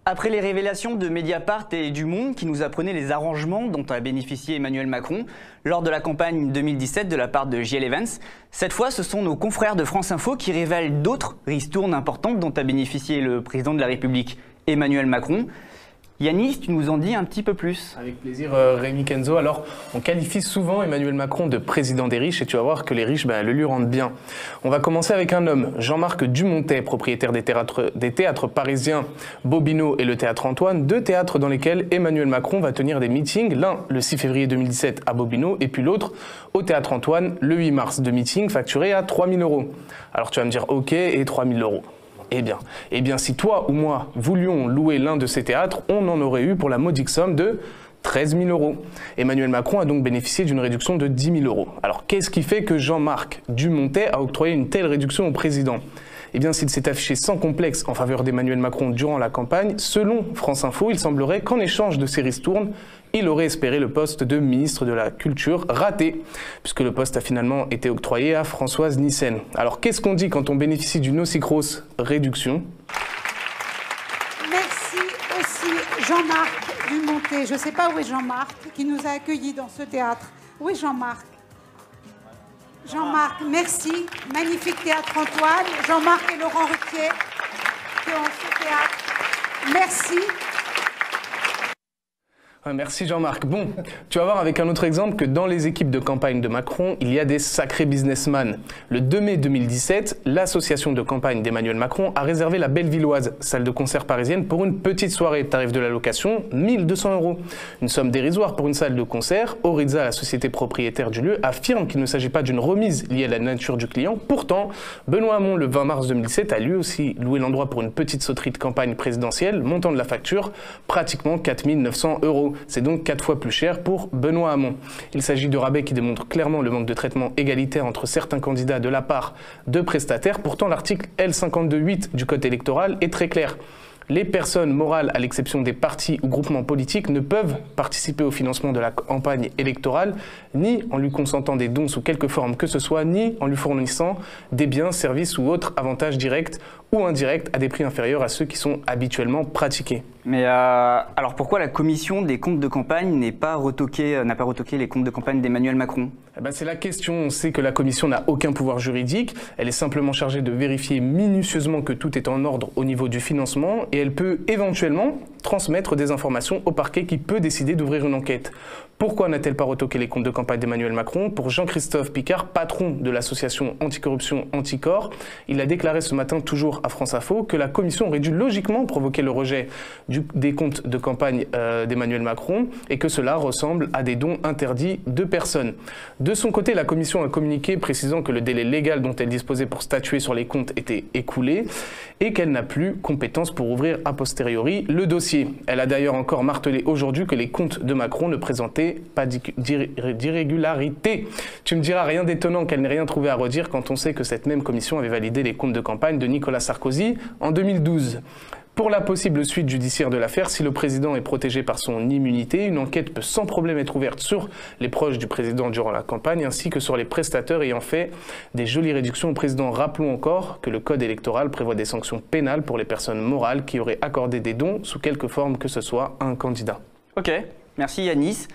Après les révélations de Mediapart et du Monde qui nous apprenaient les arrangements dont a bénéficié Emmanuel Macron lors de la campagne 2017 de la part de J.L. Evans, cette fois ce sont nos confrères de France Info qui révèlent d'autres ristournes importantes dont a bénéficié le président de la République Emmanuel Macron. Yanis, tu nous en dis un petit peu plus. Avec plaisir Rémi Kenzo. Alors, on qualifie souvent Emmanuel Macron de président des riches et tu vas voir que les riches le lui rendent bien. On va commencer avec un homme, Jean-Marc Dumontet, propriétaire des théâtres parisiens Bobino et le Théâtre Antoine, deux théâtres dans lesquels Emmanuel Macron va tenir des meetings, l'un le 6 février 2017 à Bobino et puis l'autre au Théâtre Antoine le 8 mars, de meetings facturés à 3 000 €. Alors tu vas me dire ok, et 3 000 €. Eh bien, si toi ou moi voulions louer l'un de ces théâtres, on en aurait eu pour la modique somme de 13 000 €. Emmanuel Macron a donc bénéficié d'une réduction de 10 000 €. Alors, qu'est-ce qui fait que Jean-Marc Dumontet a octroyé une telle réduction au président ? Eh bien, s'il s'est affiché sans complexe en faveur d'Emmanuel Macron durant la campagne, selon France Info, il semblerait qu'en échange de ces ristournes, il aurait espéré le poste de ministre de la Culture raté, puisque le poste a finalement été octroyé à Françoise Nyssen. Alors, qu'est-ce qu'on dit quand on bénéficie d'une aussi grosse réduction ? Merci aussi Jean-Marc Dumontet. Je ne sais pas où est Jean-Marc, qui nous a accueillis dans ce théâtre. Où est Jean-Marc ? Jean-Marc, merci. Magnifique théâtre Antoine. Jean-Marc et Laurent Ruquier qui ont ce théâtre. Merci. Merci Jean-Marc. Bon, tu vas voir avec un autre exemple que dans les équipes de campagne de Macron, il y a des sacrés businessmen. Le 2 mai 2017, l'association de campagne d'Emmanuel Macron a réservé la Bellevilloise, salle de concert parisienne, pour une petite soirée. Tarif de la location, 1 200 €. Une somme dérisoire pour une salle de concert. Oriza, la société propriétaire du lieu, affirme qu'il ne s'agit pas d'une remise liée à la nature du client. Pourtant, Benoît Hamon, le 20 mars 2017, a lui aussi loué l'endroit pour une petite sauterie de campagne présidentielle, montant de la facture pratiquement 4 900 €. C'est donc 4 fois plus cher pour Benoît Hamon. Il s'agit de rabais qui démontrent clairement le manque de traitement égalitaire entre certains candidats de la part de prestataires. Pourtant, l'article L52.8 du Code électoral est très clair. Les personnes morales, à l'exception des partis ou groupements politiques, ne peuvent participer au financement de la campagne électorale, ni en lui consentant des dons sous quelque forme que ce soit, ni en lui fournissant des biens, services ou autres avantages directs ou indirects à des prix inférieurs à ceux qui sont habituellement pratiqués. Mais alors pourquoi la commission des comptes de campagne n'a pas retoqué les comptes de campagne d'Emmanuel Macron ? C'est la question. On sait que la commission n'a aucun pouvoir juridique. Elle est simplement chargée de vérifier minutieusement que tout est en ordre au niveau du financement et elle peut éventuellement transmettre des informations au parquet qui peut décider d'ouvrir une enquête. Pourquoi n'a-t-elle pas retoqué les comptes de campagne d'Emmanuel Macron ? Pour Jean-Christophe Picard, patron de l'association anticorruption Anticor, il a déclaré ce matin toujours à France Info que la commission aurait dû logiquement provoquer le rejet des comptes de campagne d'Emmanuel Macron et que cela ressemble à des dons interdits de personnes. De son côté, la commission a communiqué précisant que le délai légal dont elle disposait pour statuer sur les comptes était écoulé et qu'elle n'a plus compétence pour ouvrir a posteriori le dossier. Elle a d'ailleurs encore martelé aujourd'hui que les comptes de Macron ne présentaient pas d'irrégularité. Tu me diras, rien d'étonnant qu'elle n'ait rien trouvé à redire quand on sait que cette même commission avait validé les comptes de campagne de Nicolas Sarkozy en 2012. Pour la possible suite judiciaire de l'affaire, si le président est protégé par son immunité, une enquête peut sans problème être ouverte sur les proches du président durant la campagne ainsi que sur les prestateurs ayant fait des jolies réductions au président. Rappelons encore que le code électoral prévoit des sanctions pénales pour les personnes morales qui auraient accordé des dons sous quelque forme que ce soit à un candidat. Ok, merci Yanis.